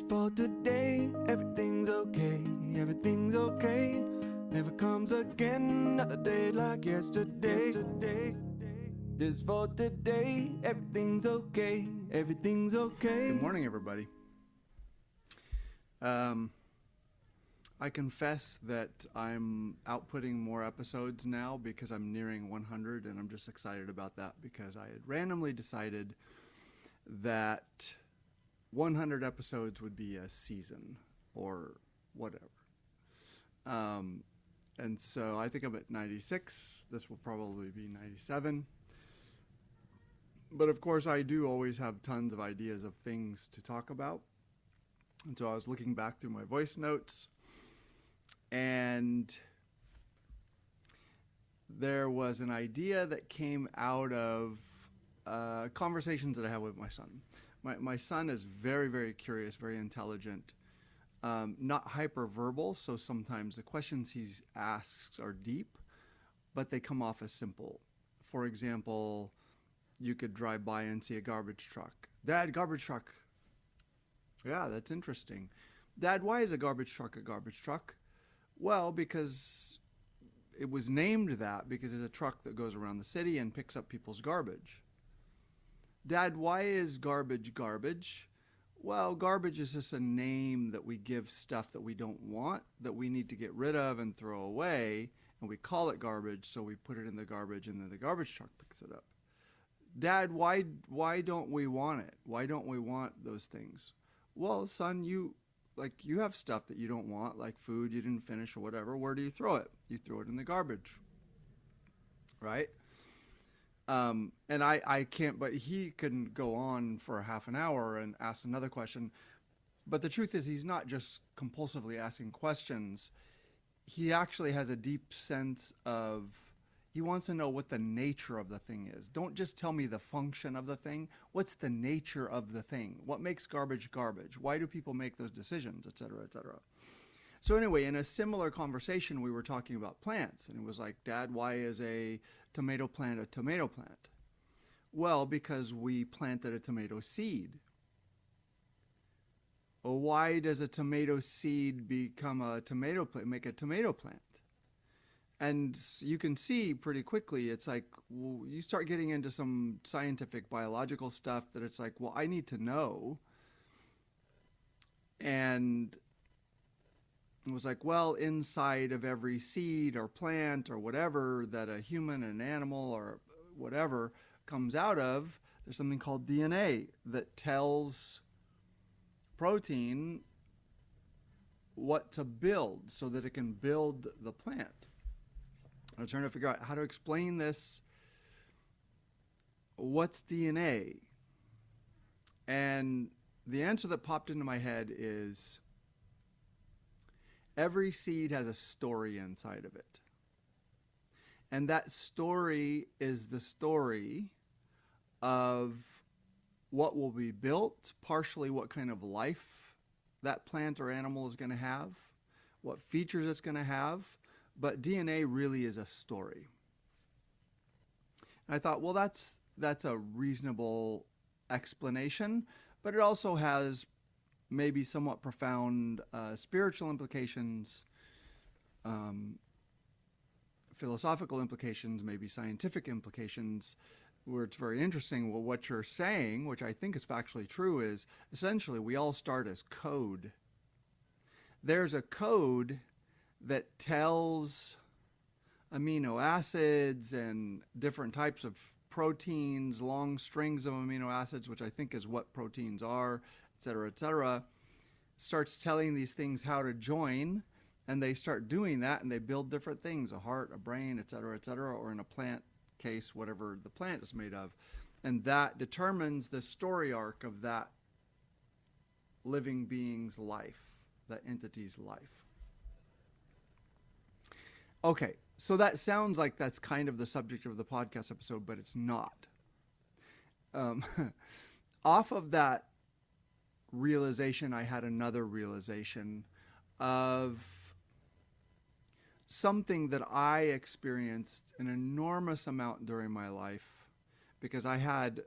Just for today, everything's okay, everything's okay. Never comes again, another day like yesterday. Just for today, everything's okay, everything's okay. Good morning, everybody. I confess that I'm outputting more episodes now because I'm nearing 100, and I'm just excited about that because I had randomly decided that 100 episodes would be a season or whatever. And so I think I'm at 96. This will probably be 97. But of course, I do always have tons of ideas of things to talk about. And so I was looking back through my voice notes, and there was an idea that came out of conversations that I had with my son. My son is very, very curious, very intelligent, not hyperverbal, so sometimes the questions he asks are deep, but they come off as simple. For example, you could drive by and see a garbage truck. Dad, garbage truck. Yeah, that's interesting. Dad, why is a garbage truck a garbage truck? Well, because it was named that because it's a truck that goes around the city and picks up people's garbage. Dad, why is garbage garbage? Well, garbage is just a name that we give stuff that we don't want, that we need to get rid of and throw away, and we call it garbage, so we put it in the garbage, and then the garbage truck picks it up. Dad, why don't we want it? Why don't we want those things? Well, son, you have stuff that you don't want, like food you didn't finish or whatever. Where do you throw it? You throw it in the garbage, right? And I can't, but he can go on for a half an hour and ask another question. But the truth is, he's not just compulsively asking questions. He actually has a deep sense of, he wants to know what the nature of the thing is. Don't just tell me the function of the thing. What's the nature of the thing? What makes garbage garbage? Why do people make those decisions, et cetera, et cetera? So anyway, in a similar conversation, we were talking about plants. And it was like, Dad, why is a tomato plant a tomato plant? Well, because we planted a tomato seed. Well, why does a tomato seed become a tomato plant, make a tomato plant? And you can see pretty quickly, it's like, well, you start getting into some scientific biological stuff that it's like, well, I need to know. And it was like, well, inside of every seed or plant or whatever that a human, an animal, or whatever comes out of, there's something called DNA that tells protein what to build so that it can build the plant. I was trying to figure out how to explain this. What's DNA? And the answer that popped into my head is every seed has a story inside of it. And that story is the story of what will be built, partially what kind of life that plant or animal is going to have, what features it's going to have. But DNA really is a story. And I thought, well, that's a reasonable explanation, but it also has maybe somewhat profound spiritual implications, philosophical implications, maybe scientific implications, where it's very interesting. Well, what you're saying, which I think is factually true, is essentially we all start as code. There's a code that tells amino acids and different types of proteins, long strings of amino acids, which I think is what proteins are, et cetera, starts telling these things how to join, and they start doing that, and they build different things, a heart, a brain, et cetera, or in a plant case, whatever the plant is made of. And that determines the story arc of that living being's life, that entity's life. Okay, so that sounds like that's kind of the subject of the podcast episode, but it's not. Off of that realization, I had another realization of something that I experienced an enormous amount during my life because I had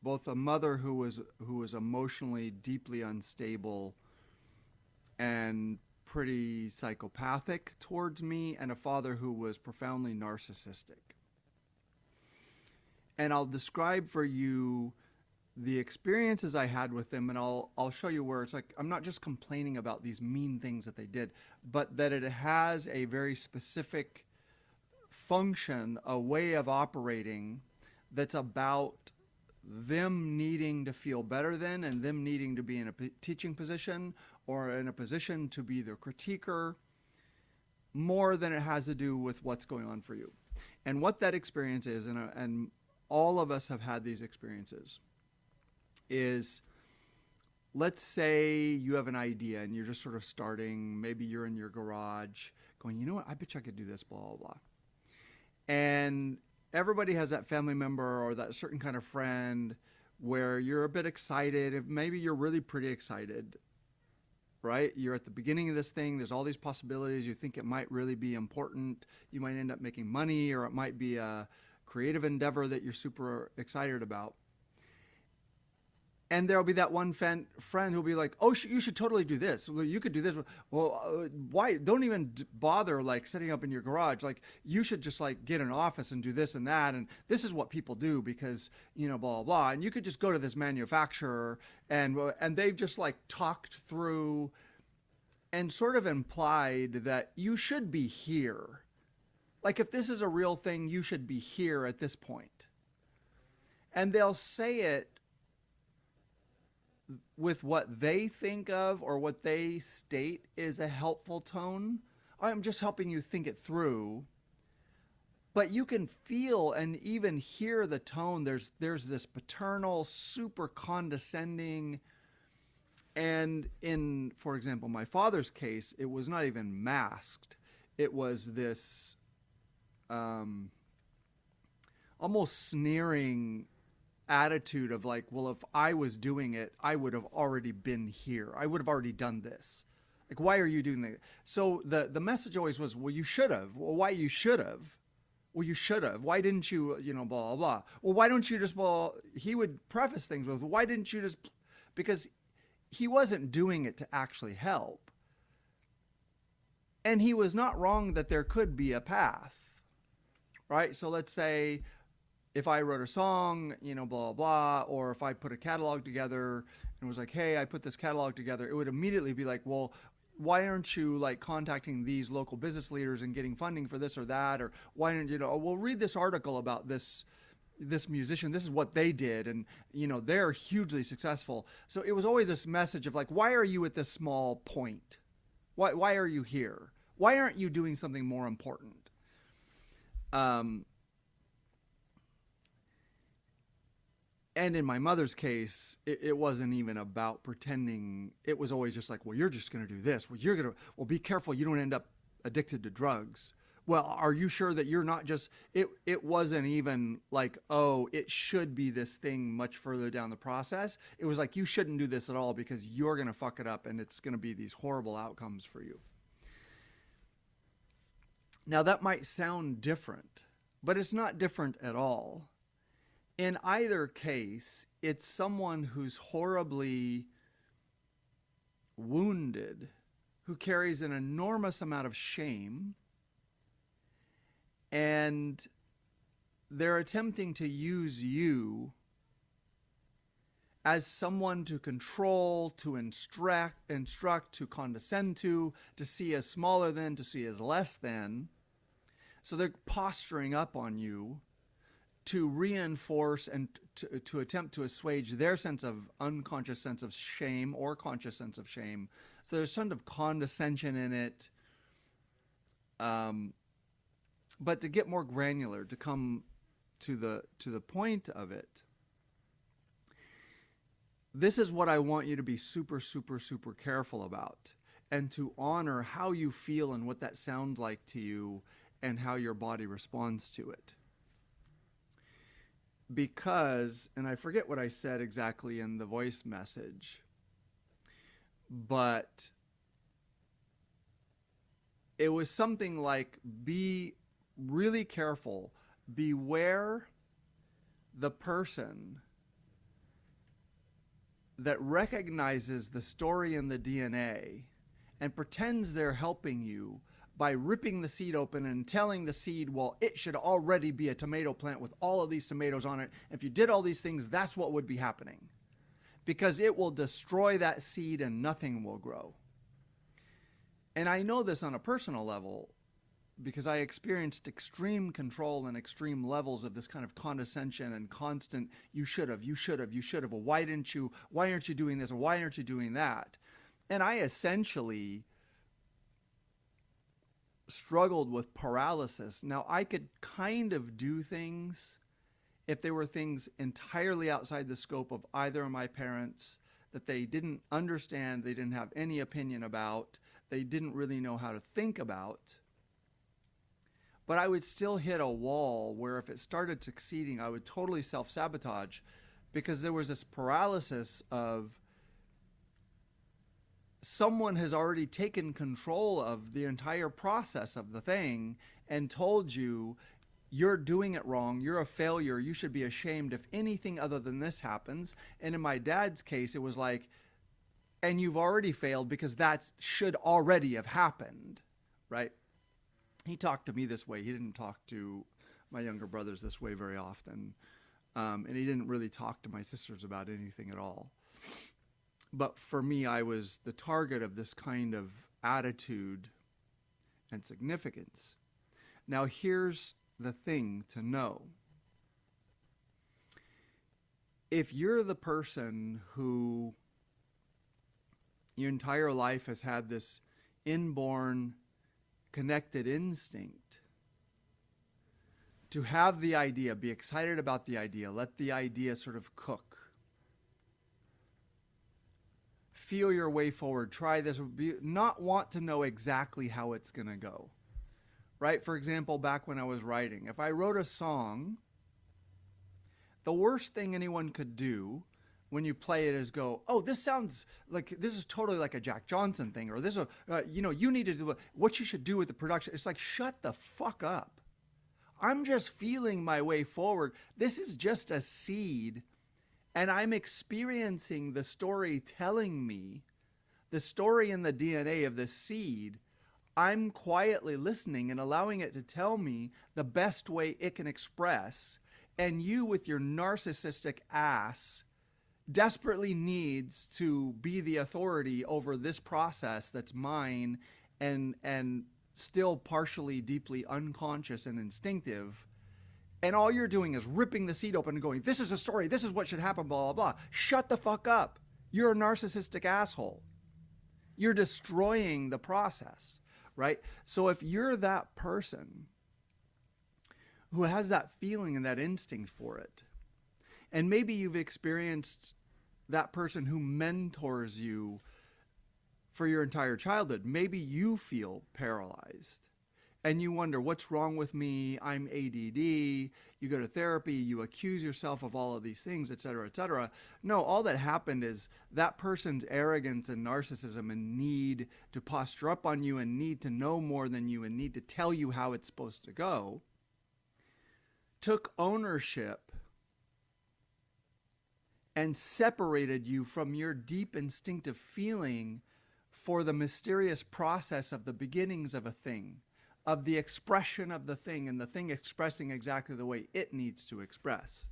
both a mother who was emotionally deeply unstable and pretty psychopathic towards me, and a father who was profoundly narcissistic. And I'll describe for you the experiences I had with them, and I'll show you where it's like I'm not just complaining about these mean things that they did, but that it has a very specific function, a way of operating that's about them needing to feel better than, and them needing to be in a teaching position or in a position to be the critiquer, more than it has to do with what's going on for you. And what that experience is, and all of us have had these experiences, is, let's say you have an idea and you're just sort of starting, maybe you're in your garage going, you know what, I bet you I could do this, blah, blah, blah. And everybody has that family member or that certain kind of friend where you're a bit excited. Maybe you're really pretty excited, right? You're at the beginning of this thing. There's all these possibilities. You think it might really be important. You might end up making money, or it might be a creative endeavor that you're super excited about. And there'll be that one friend who'll be like, oh, you should totally do this. Well, you could do this. Well, why? Don't even bother like setting up in your garage. Like, you should just like get an office and do this and that. And this is what people do because, you know, blah, blah, blah. And you could just go to this manufacturer and they've just like talked through and sort of implied that you should be here. Like, if this is a real thing, you should be here at this point. And they'll say it with what they think of or what they state is a helpful tone. I'm just helping you think it through. But you can feel and even hear the tone. There's this paternal, super condescending. And in, for example, my father's case, it was not even masked. It was this almost sneering attitude of like, well, if I was doing it, I would have already been here. I would have already done this. Like, why are you doing that? So the message always was, well, you should have. Well, why you should have? Well, you should have. Why didn't you, you know, blah, blah, blah. Well, why don't you just, well, he would preface things with, why didn't you just, because he wasn't doing it to actually help. And he was not wrong that there could be a path, right? So let's say, if I wrote a song, you know, blah, blah, blah, or if I put a catalog together and was like, hey, I put this catalog together, it would immediately be like, well, why aren't you like contacting these local business leaders and getting funding for this or that? Or why don't you know, well, read this article about this musician, this is what they did. And, you know, they're hugely successful. So it was always this message of like, why are you at this small point? Why are you here? Why aren't you doing something more important? And in my mother's case, it wasn't even about pretending. It was always just like, well, you're just going to do this. Well, be careful. You don't end up addicted to drugs. Well, are you sure that you're not just, it wasn't even like, oh, it should be this thing much further down the process. It was like, you shouldn't do this at all because you're going to fuck it up and it's going to be these horrible outcomes for you. Now, that might sound different, but it's not different at all. In either case, it's someone who's horribly wounded, who carries an enormous amount of shame, and they're attempting to use you as someone to control, to instruct, to condescend to see as smaller than, to see as less than. So they're posturing up on you to reinforce and to attempt to assuage their unconscious sense of shame or conscious sense of shame. So there's some of condescension in it. But to get more granular, to come to the point of it, this is what I want you to be super, super, super careful about, and to honor how you feel and what that sounds like to you and how your body responds to it. Because, and I forget what I said exactly in the voice message, but it was something like, be really careful, beware the person that recognizes the story in the DNA and pretends they're helping you by ripping the seed open and telling the seed, well, it should already be a tomato plant with all of these tomatoes on it. If you did all these things, that's what would be happening. Because it will destroy that seed and nothing will grow. And I know this on a personal level because I experienced extreme control and extreme levels of this kind of condescension and constant, you should have, well, why aren't you doing this, or why aren't you doing that? And I essentially struggled with paralysis. Now, I could kind of do things if they were things entirely outside the scope of either of my parents that they didn't understand, they didn't have any opinion about, they didn't really know how to think about. But I would still hit a wall where if it started succeeding, I would totally self-sabotage because there was this paralysis of someone has already taken control of the entire process of the thing and told you, you're doing it wrong, you're a failure, you should be ashamed if anything other than this happens. And in my dad's case, it was like, and you've already failed because that should already have happened, right? He talked to me this way. He didn't talk to my younger brothers this way very often. And he didn't really talk to my sisters about anything at all. But for me, I was the target of this kind of attitude and significance. Now, here's the thing to know. If you're the person who your entire life has had this inborn connected instinct to have the idea, be excited about the idea, let the idea sort of cook, feel your way forward, try this, not want to know exactly how it's going to go, right? For example, back when I was writing, if I wrote a song, the worst thing anyone could do when you play it is go, oh, this sounds like, this is totally like a Jack Johnson thing, or this is, you need to do what you should do with the production. It's like, shut the fuck up. I'm just feeling my way forward. This is just a seed, and I'm experiencing the story telling me, the story in the DNA of the seed. I'm quietly listening and allowing it to tell me the best way it can express, and you with your narcissistic ass desperately needs to be the authority over this process that's mine and still partially deeply unconscious and instinctive. And all you're doing is ripping the seed open and going, this is a story, this is what should happen, blah, blah, blah. Shut the fuck up. You're a narcissistic asshole. You're destroying the process, right? So if you're that person who has that feeling and that instinct for it, and maybe you've experienced that person who mentors you for your entire childhood. Maybe you feel paralyzed and you wonder, what's wrong with me? I'm ADD. You go to therapy, you accuse yourself of all of these things, et cetera, et cetera. No, all that happened is that person's arrogance and narcissism and need to posture up on you and need to know more than you and need to tell you how it's supposed to go took ownership and separated you from your deep instinctive feeling for the mysterious process of the beginnings of a thing, of the expression of the thing, and the thing expressing exactly the way it needs to express,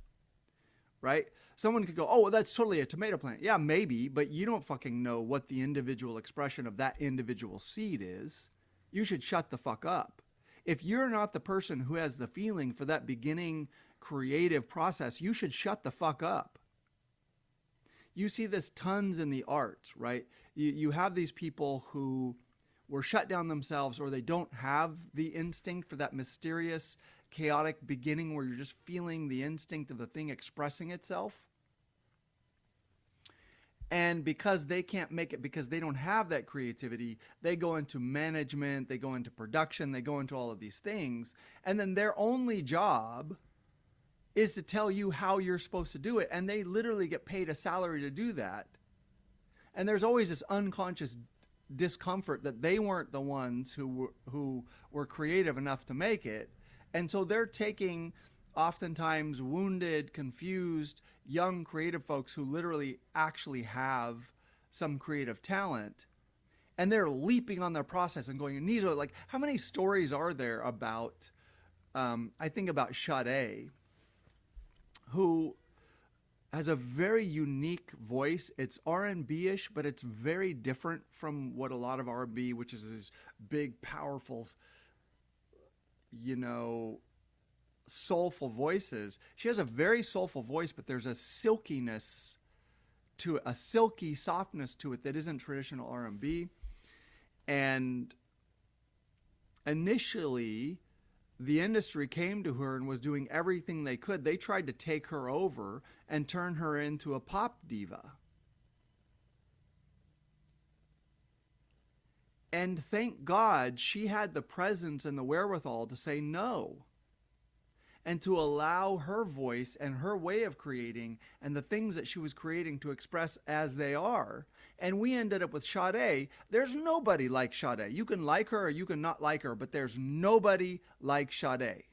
right? Someone could go, oh, well, that's totally a tomato plant. Yeah, maybe, but you don't fucking know what the individual expression of that individual seed is. You should shut the fuck up. If you're not the person who has the feeling for that beginning creative process, you should shut the fuck up. You see this tons in the arts, right? You have these people who were shut down themselves, or they don't have the instinct for that mysterious, chaotic beginning where you're just feeling the instinct of the thing expressing itself. And because they can't make it, because they don't have that creativity, they go into management, they go into production, they go into all of these things. And then their only job is to tell you how you're supposed to do it. And they literally get paid a salary to do that. And there's always this unconscious discomfort that they weren't the ones who were creative enough to make it. And so they're taking oftentimes wounded, confused young creative folks who literally actually have some creative talent, and they're leaping on their process and going, Nito, like, how many stories are there about, I think about Sade, who has a very unique voice. It's R&B-ish, but it's very different from what a lot of R&B, which is this big, powerful, soulful voices. She has a very soulful voice, but there's a silkiness to it, a silky softness to it that isn't traditional R&B. And initially, the industry came to her and was doing everything they could. They tried to take her over and turn her into a pop diva. And thank God she had the presence and the wherewithal to say no, and to allow her voice and her way of creating and the things that she was creating to express as they are. And we ended up with Sade. There's nobody like Sade. You can like her or you can not like her, but there's nobody like Sade.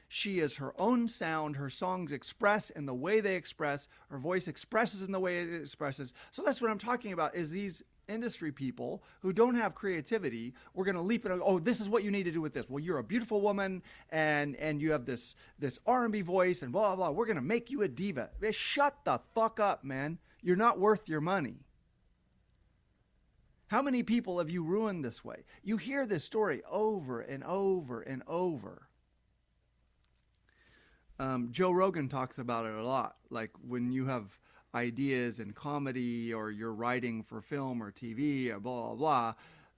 She is her own sound. Her songs express in the way they express. Her voice expresses in the way it expresses. So that's what I'm talking about, is these industry people who don't have creativity. We're going to leap and, oh, this is what you need to do with this. Well, you're a beautiful woman and you have this R&B voice and blah, blah, blah. We're going to make you a diva. Shut the fuck up, man. You're not worth your money. How many people have you ruined this way? You hear this story over and over and over. Joe Rogan talks about it a lot. Like when you have ideas in comedy or you're writing for film or TV or blah, blah, blah,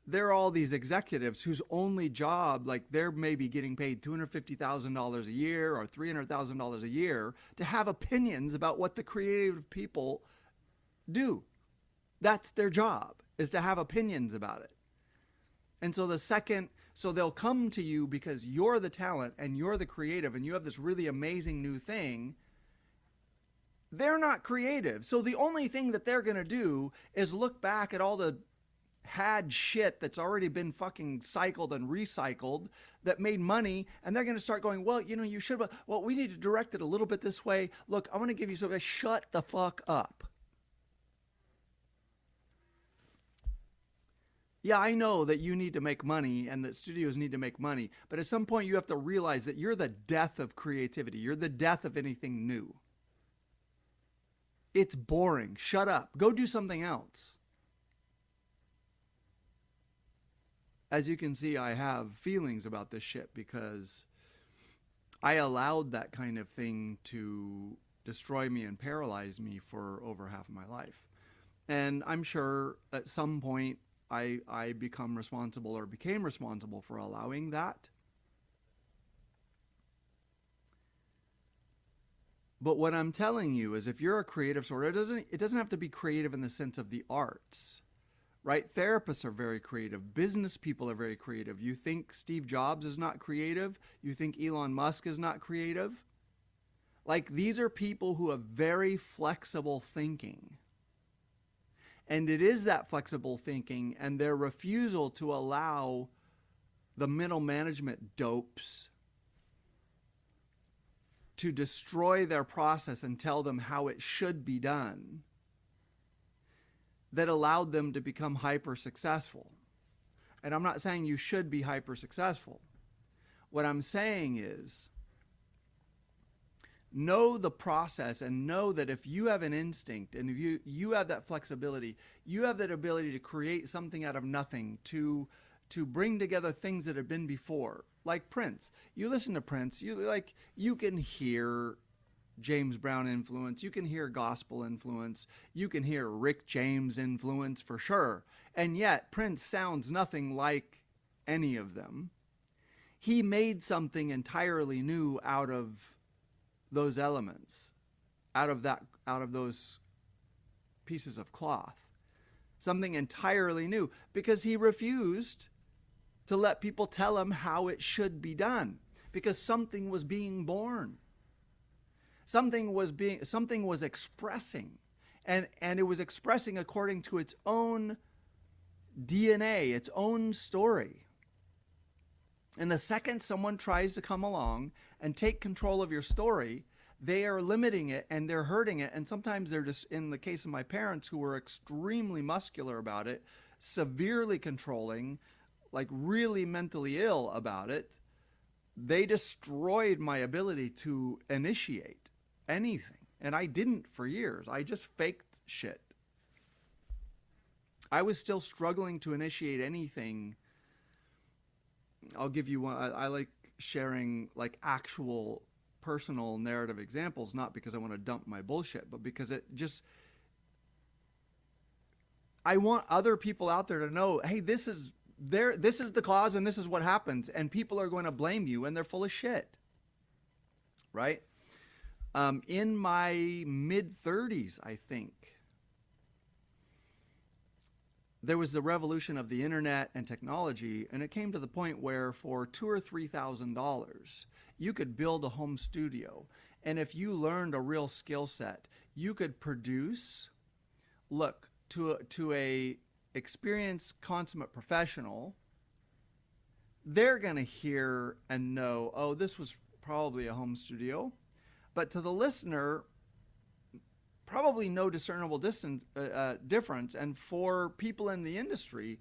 there are all these executives whose only job, like they're maybe getting paid $250,000 a year or $300,000 a year to have opinions about what the creative people do. That's their job, is to have opinions about it. And so so they'll come to you because you're the talent and you're the creative and you have this really amazing new thing. They're not creative. So the only thing that they're going to do is look back at all the had shit that's already been fucking cycled and recycled that made money, and they're going to start going, well, you should, well, we need to direct it a little bit this way. Look, I want to give you something. Shut the fuck up. Yeah, I know that you need to make money and that studios need to make money, but at some point you have to realize that you're the death of creativity. You're the death of anything new. It's boring. Shut up. Go do something else. As you can see, I have feelings about this shit because I allowed that kind of thing to destroy me and paralyze me for over half of my life. And I'm sure at some point I become responsible or became responsible for allowing that. But what I'm telling you is if you're a creative sort, it doesn't have to be creative in the sense of the arts, right? Therapists are very creative. Business people are very creative. You think Steve Jobs is not creative? You think Elon Musk is not creative? Like, these are people who have very flexible thinking. And it is that flexible thinking and their refusal to allow the middle management dopes to destroy their process and tell them how it should be done that allowed them to become hyper successful. And I'm not saying you should be hyper successful. What I'm saying is, know the process and know that if you have an instinct and if you have that flexibility, you have that ability to create something out of nothing, to bring together things that have been before. Like Prince. You listen to Prince, you can hear James Brown influence, you can hear gospel influence, you can hear Rick James influence for sure. And yet Prince sounds nothing like any of them. He made something entirely new out of those elements, out of those pieces of cloth. Something entirely new, because he refused to let people tell him how it should be done, because something was being born. Something was expressing, and it was expressing according to its own DNA, its own story. And the second someone tries to come along and take control of your story, they are limiting it and they're hurting it. And sometimes they're just, in the case of my parents who were extremely muscular about it, severely controlling, like really mentally ill about it, they destroyed my ability to initiate anything. And I didn't for years. I just faked shit. I was still struggling to initiate anything. I'll give you one. I like sharing like actual personal narrative examples, not because I want to dump my bullshit, but because it just, I want other people out there to know, hey, this is the cause and this is what happens, and people are going to blame you and they're full of shit. Right? In my mid 30s, I think, there was the revolution of the internet and technology, and it came to the point where for $2,000 or $3,000, you could build a home studio. And if you learned a real skill set, you could produce, look, to a experienced consummate professional, they're going to hear and know, oh, this was probably a home studio. But to the listener, probably no discernible difference. And for people in the industry,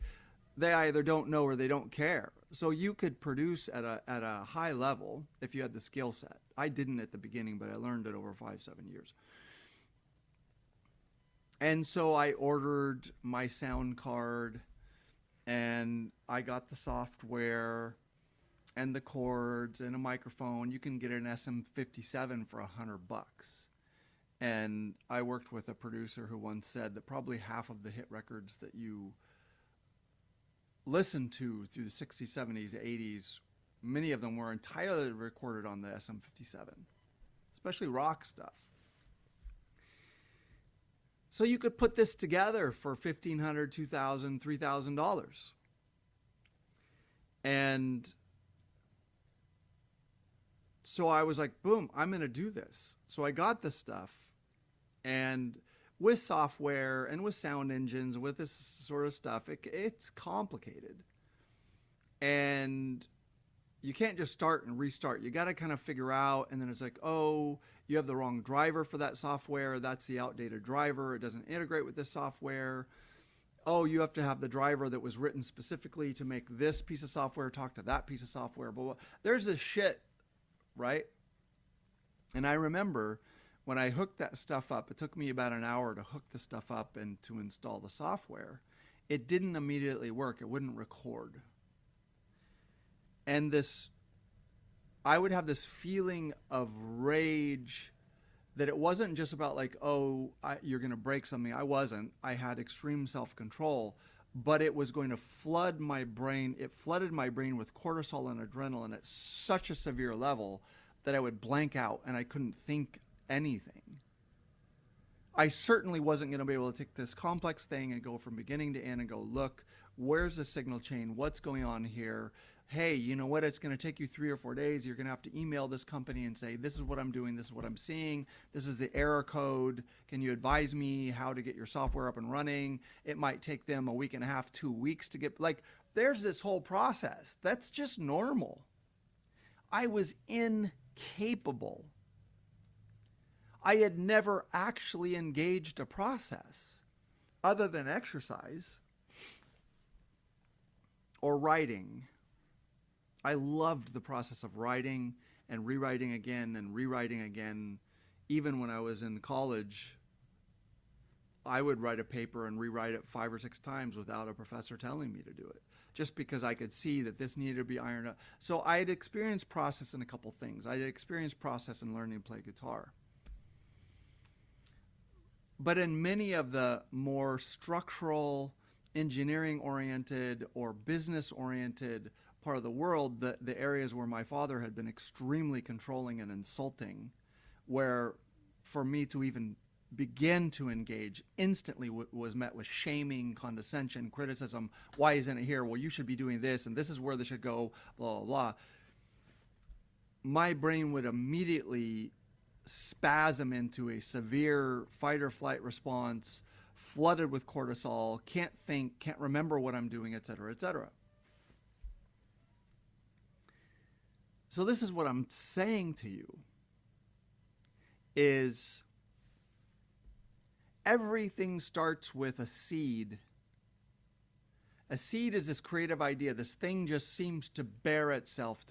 they either don't know or they don't care. So you could produce at a high level if you had the skill set. I didn't at the beginning, but I learned it over 5-7 years. And so I ordered my sound card, and I got the software and the cords and a microphone. You can get an SM57 for $100. And I worked with a producer who once said that probably half of the hit records that you listen to through the 60s, 70s, 80s, many of them were entirely recorded on the SM57, especially rock stuff. So you could put this together for $1,500, $2,000, $3,000. And so I was like, boom, I'm going to do this. So I got this stuff, and with software and with sound engines and with this sort of stuff, it's complicated. And you can't just start and restart. You got to kind of figure out, and then it's like, oh, you have the wrong driver for that software. That's the outdated driver. It doesn't integrate with this software. Oh, you have to have the driver that was written specifically to make this piece of software talk to that piece of software. But there's this shit, right? And I remember when I hooked that stuff up, it took me about an hour to hook the stuff up and to install the software. It didn't immediately work. It wouldn't record. And I would have this feeling of rage that it wasn't just about like, oh, you're going to break something. I wasn't. I had extreme self-control, but it was going to flood my brain. It flooded my brain with cortisol and adrenaline at such a severe level that I would blank out and I couldn't think anything. I certainly wasn't going to be able to take this complex thing and go from beginning to end and go, look, where's the signal chain? What's going on here? Hey, you know what? It's going to take you 3 or 4 days. You're going to have to email this company and say, this is what I'm doing. This is what I'm seeing. This is the error code. Can you advise me how to get your software up and running? It might take them a week and a half, 2 weeks to get, like, there's this whole process. That's just normal. I was incapable. I had never actually engaged a process other than exercise or writing. I loved the process of writing and rewriting again and rewriting again. Even when I was in college, I would write a paper and rewrite it 5 or 6 times without a professor telling me to do it, just because I could see that this needed to be ironed out. So I had experienced process in a couple things. I had experienced process in learning to play guitar. But in many of the more structural, engineering-oriented or business-oriented part of the world, the areas where my father had been extremely controlling and insulting, where for me to even begin to engage instantly was met with shaming, condescension, criticism. Why isn't it here? Well, you should be doing this, and this is where this should go, blah, blah, blah. My brain would immediately spasm into a severe fight or flight response, flooded with cortisol, can't think, can't remember what I'm doing, et cetera, et cetera. So this is what I'm saying to you. is everything starts with a seed. A seed is this creative idea. This thing just seems to bear itself.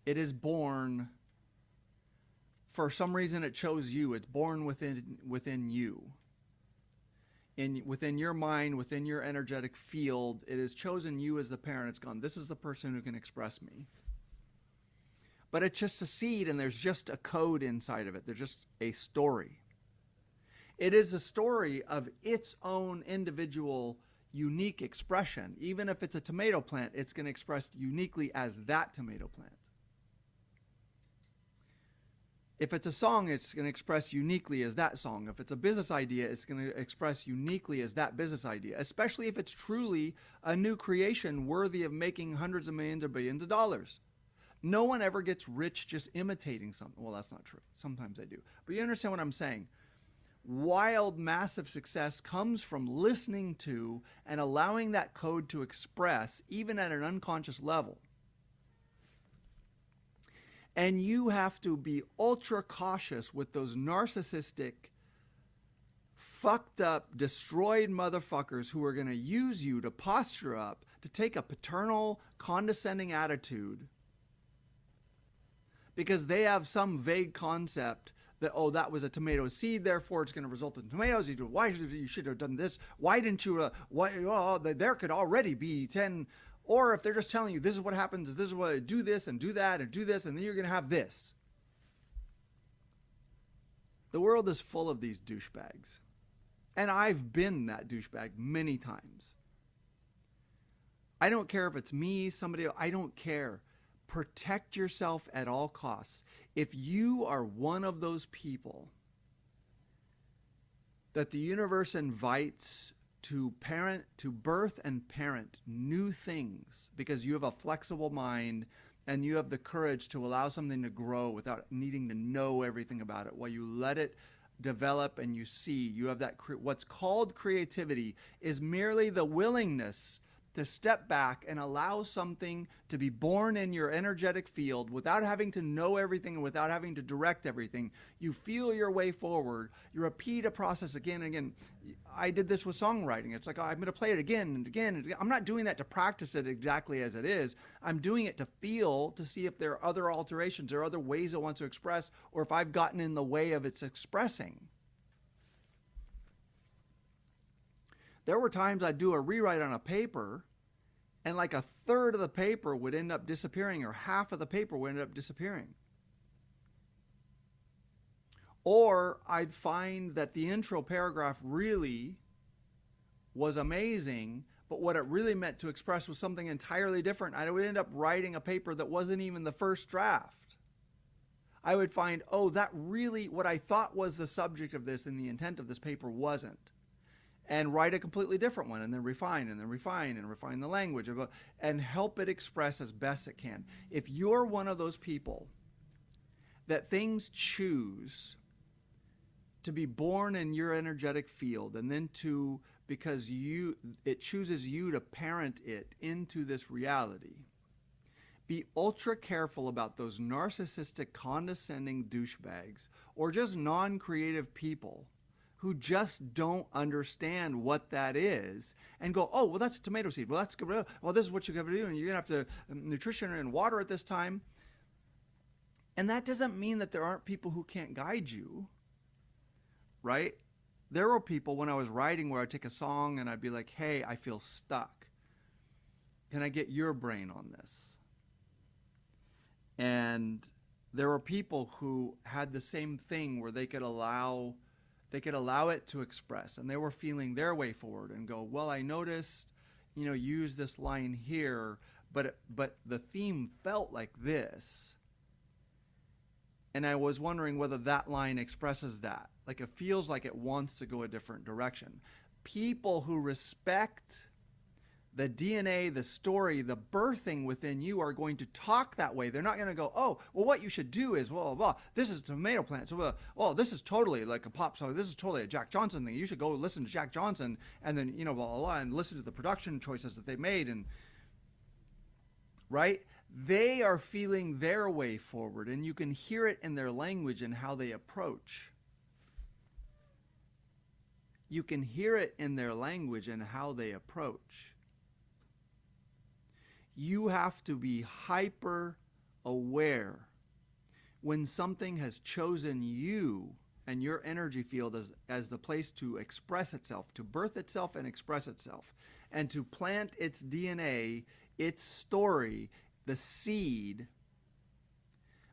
It is born. For some reason, it chose you. It's born within you. Within your mind, within your energetic field, it has chosen you as the parent. It's gone, this is the person who can express me. But it's just a seed, and there's just a code inside of it. There's just a story. It is a story of its own individual, unique expression. Even if it's a tomato plant, it's going to express uniquely as that tomato plant. If it's a song, it's going to express uniquely as that song. If it's a business idea, it's going to express uniquely as that business idea, especially if it's truly a new creation worthy of making hundreds of millions or billions of dollars. No one ever gets rich just imitating something. Well, that's not true. Sometimes they do. But you understand what I'm saying. Wild, massive success comes from listening to and allowing that code to express, even at an unconscious level. And you have to be ultra cautious with those narcissistic, fucked up, destroyed motherfuckers who are going to use you to posture up, to take a paternal, condescending attitude because they have some vague concept that, oh, that was a tomato seed, therefore it's going to result in tomatoes. Why you should have done this? Why didn't you? There could already be 10. Or if they're just telling you, this is what happens, this is what, do this and do that and do this, and then you're going to have this. The world is full of these douchebags. And I've been that douchebag many times. I don't care if it's me, somebody else, I don't care. Protect yourself at all costs. If you are one of those people that the universe invites to birth and parent new things because you have a flexible mind and you have the courage to allow something to grow without needing to know everything about it, while you let it develop and you see, you have that, what's called creativity is merely the willingness to step back and allow something to be born in your energetic field without having to know everything and without having to direct everything. You feel your way forward. You repeat a process again and again. I did this with songwriting. It's like, oh, I'm going to play it again and again and again. I'm not doing that to practice it exactly as it is. I'm doing it to feel, to see if there are other alterations or other ways it wants to express, or if I've gotten in the way of its expressing. There were times I'd do a rewrite on a paper and like a third of the paper would end up disappearing, or half of the paper would end up disappearing. Or I'd find that the intro paragraph really was amazing, but what it really meant to express was something entirely different. I would end up writing a paper that wasn't even the first draft. I would find, oh, that really, what I thought was the subject of this and the intent of this paper wasn't. And write a completely different one, and then refine the language, and help it express as best it can. If you're one of those people that things choose to be born in your energetic field, and then because it chooses you to parent it into this reality, be ultra careful about those narcissistic, condescending douchebags, or just non-creative people who just don't understand what that is and go, oh, well, that's a tomato seed. Well, that's good. Well, this is what you're going to do, and you're going to have to nutrition and water at this time. And that doesn't mean that there aren't people who can't guide you, right? There were people when I was writing where I'd take a song and I'd be like, hey, I feel stuck. Can I get your brain on this? And there were people who had the same thing where they could allow it to express, and they were feeling their way forward and go, well, I noticed, use this line here, but the theme felt like this. And I was wondering whether that line expresses that. Like, it feels like it wants to go a different direction. People who respect the DNA, the story, the birthing within you are going to talk that way. They're not going to go, oh, well, what you should do is, blah, blah, blah. This is a tomato plant. So, this is totally like a pop song. This is totally a Jack Johnson thing. You should go listen to Jack Johnson and then, blah, blah, blah, and listen to the production choices that they made. And right? They are feeling their way forward, and you can hear it in their language and how they approach. You can hear it in their language and how they approach. You have to be hyper aware when something has chosen you and your energy field as the place to express itself, to birth itself and express itself, and to plant its DNA, its story, the seed,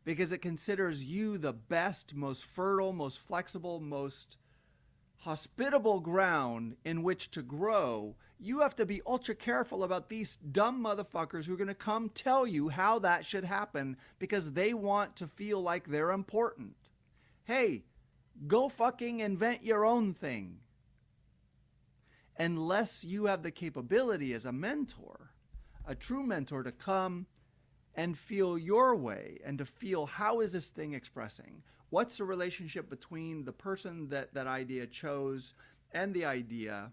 because it considers you the best, most fertile, most flexible, most hospitable ground in which to grow. You have to be ultra careful about these dumb motherfuckers who are going to come tell you how that should happen because they want to feel like they're important. Hey, go fucking invent your own thing. Unless you have the capability as a mentor, a true mentor, to come and feel your way and to feel, how is this thing expressing? What's the relationship between the person that idea chose and the idea?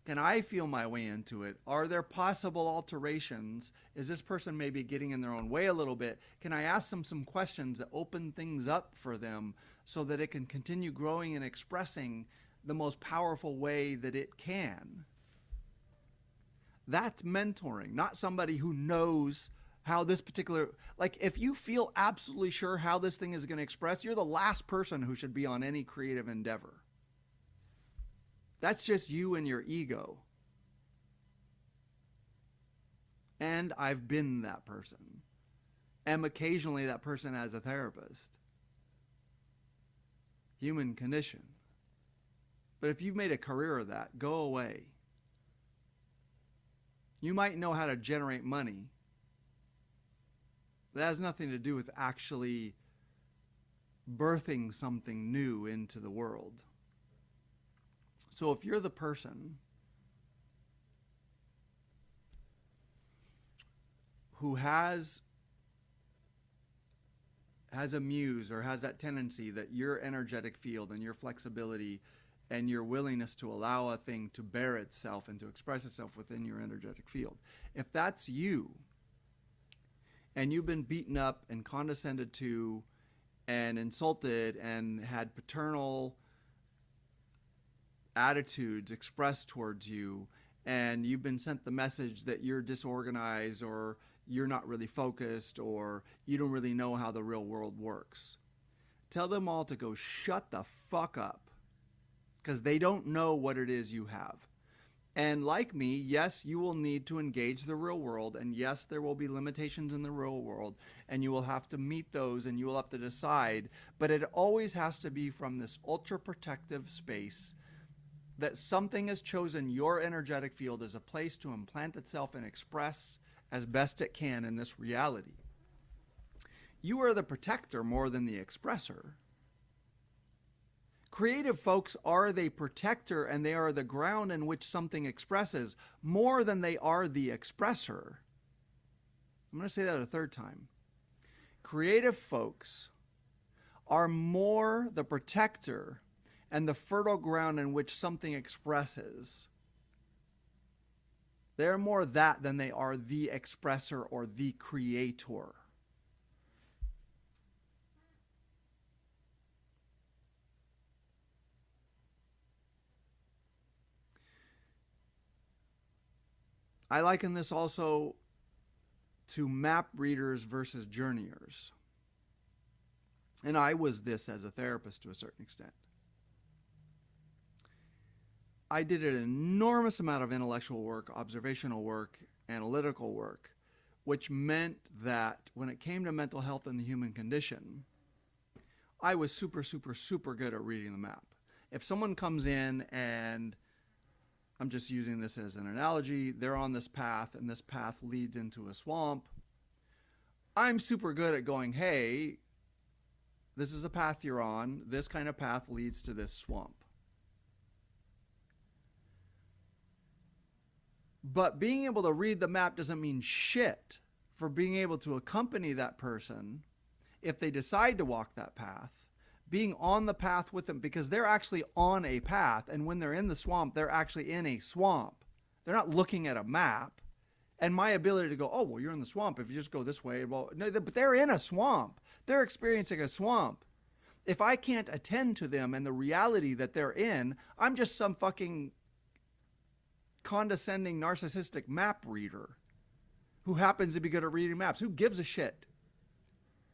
Can I feel my way into it? Are there possible alterations? Is this person maybe getting in their own way a little bit? Can I ask them some questions that open things up for them so that it can continue growing and expressing the most powerful way that it can? That's mentoring, not somebody who knows how this particular, like, if you feel absolutely sure how this thing is going to express, you're the last person who should be on any creative endeavor. That's just you and your ego. And I've been that person. Am occasionally that person as a therapist. Human condition. But if you've made a career of that, go away. You might know how to generate money. That has nothing to do with actually birthing something new into the world. So if you're the person who has a muse or has that tendency that your energetic field and your flexibility and your willingness to allow a thing to bear itself and to express itself within your energetic field, if that's you, and you've been beaten up and condescended to and insulted and had paternal attitudes expressed towards you, and you've been sent the message that you're disorganized or you're not really focused or you don't really know how the real world works, tell them all to go shut the fuck up, because they don't know what it is you have. And like me, yes, you will need to engage the real world, and yes, there will be limitations in the real world, and you will have to meet those, and you will have to decide, but it always has to be from this ultra-protective space that something has chosen your energetic field as a place to implant itself and express as best it can in this reality. You are the protector more than the expressor. Creative folks are the protector, and they are the ground in which something expresses more than they are the expressor. I'm going to say that a third time. Creative folks are more the protector and the fertile ground in which something expresses. They're more that than they are the expressor or the creator. I liken this also to map readers versus journeyers. And I was this as a therapist to a certain extent. I did an enormous amount of intellectual work, observational work, analytical work, which meant that when it came to mental health and the human condition, I was super, super, super good at reading the map. If someone comes in and, I'm just using this as an analogy, they're on this path and this path leads into a swamp, I'm super good at going, hey, this is a path you're on. This kind of path leads to this swamp. But being able to read the map doesn't mean shit for being able to accompany that person if they decide to walk that path, being on the path with them, because they're actually on a path, and when they're in the swamp, they're actually in a swamp. They're not looking at a map. And my ability to go, oh, well, you're in the swamp if you just go this way. Well, no, but they're in a swamp. They're experiencing a swamp. If I can't attend to them and the reality that they're in, I'm just some fucking condescending, narcissistic map reader who happens to be good at reading maps. Who gives a shit?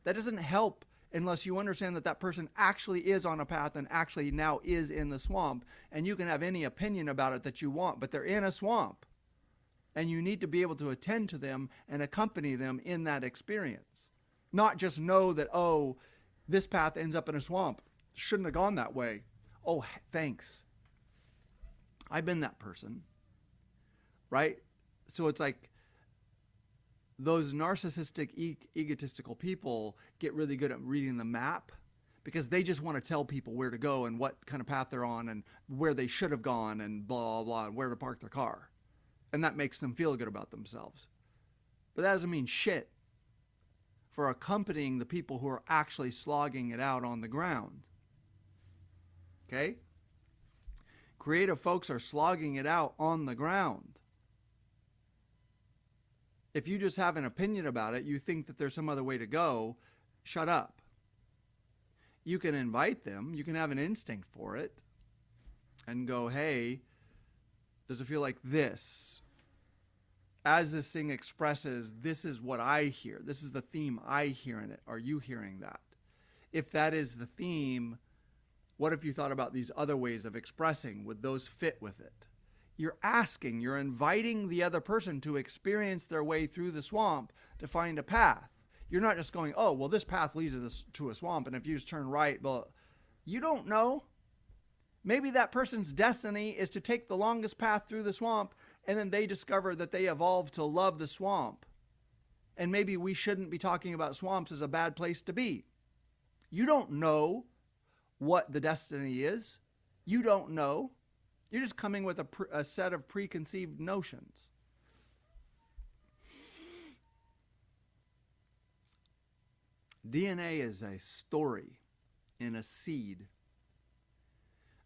That doesn't help unless you understand that that person actually is on a path and actually now is in the swamp. And you can have any opinion about it that you want, but they're in a swamp. And you need to be able to attend to them and accompany them in that experience. Not just know that, oh, this path ends up in a swamp. Shouldn't have gone that way. Oh, thanks. I've been that person. Right? So it's like those narcissistic, egotistical people get really good at reading the map because they just want to tell people where to go and what kind of path they're on and where they should have gone and blah, blah, blah, and where to park their car. And that makes them feel good about themselves. But that doesn't mean shit for accompanying the people who are actually slogging it out on the ground. Okay? Creative folks are slogging it out on the ground. If you just have an opinion about it, you think that there's some other way to go, shut up. You can invite them, you can have an instinct for it, and go, hey, does it feel like this? As this thing expresses, this is what I hear. This is the theme I hear in it. Are you hearing that? If that is the theme, what if you thought about these other ways of expressing? Would those fit with it? You're asking, you're inviting the other person to experience their way through the swamp to find a path. You're not just going, oh, well, this path leads to a swamp, and if you just turn right, well, you don't know. Maybe that person's destiny is to take the longest path through the swamp, and then they discover that they evolved to love the swamp. And maybe we shouldn't be talking about swamps as a bad place to be. You don't know what the destiny is. You don't know. You're just coming with a set of preconceived notions. DNA is a story in a seed.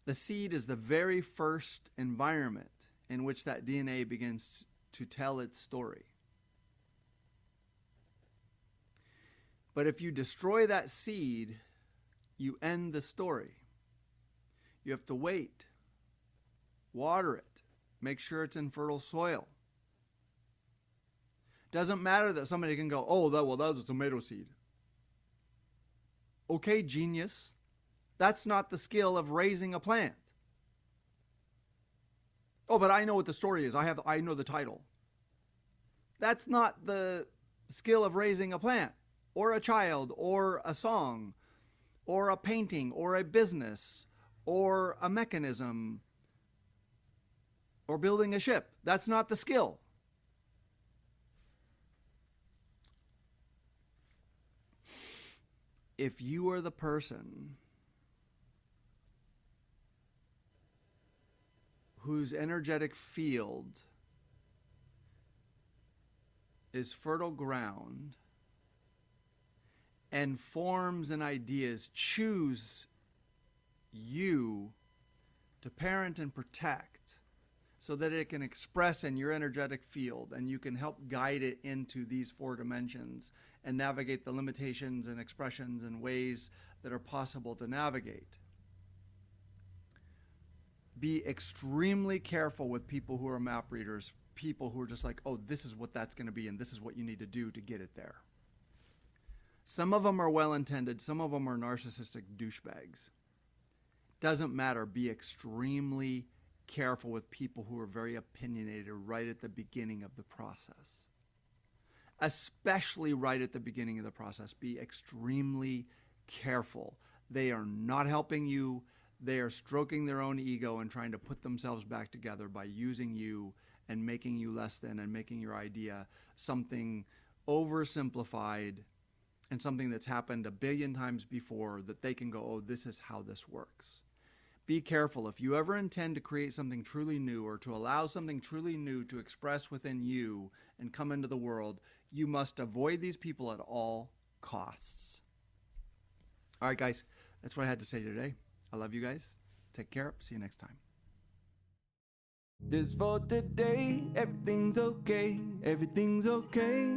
The seed is the very first environment in which that DNA begins to tell its story. But if you destroy that seed, you end the story. You have to wait, water it, make sure it's in fertile soil. Doesn't matter that somebody can go, oh, that was a tomato seed. Okay, genius. That's not the skill of raising a plant. Oh, but I know what the story is. I know the title. That's not the skill of raising a plant, or a child, or a song, or a painting, or a business, or a mechanism, or building a ship. That's not the skill. If you are the person whose energetic field is fertile ground and forms and ideas choose you to parent and protect so that it can express in your energetic field and you can help guide it into these 4 dimensions and navigate the limitations and expressions and ways that are possible to navigate. Be extremely careful with people who are map readers, people who are just like, oh, this is what that's going to be and this is what you need to do to get it there. Some of them are well-intended, some of them are narcissistic douchebags. Doesn't matter, be extremely careful with people who are very opinionated right at the beginning of the process. Especially right at the beginning of the process, be extremely careful. They are not helping you. They are stroking their own ego and trying to put themselves back together by using you and making you less than and making your idea something oversimplified and something that's happened a billion times before that they can go, oh, this is how this works. Be careful. If you ever intend to create something truly new or to allow something truly new to express within you and come into the world, you must avoid these people at all costs. All right, guys, that's what I had to say today. I love you guys. Take care. See you next time. Just for today, everything's okay, everything's okay.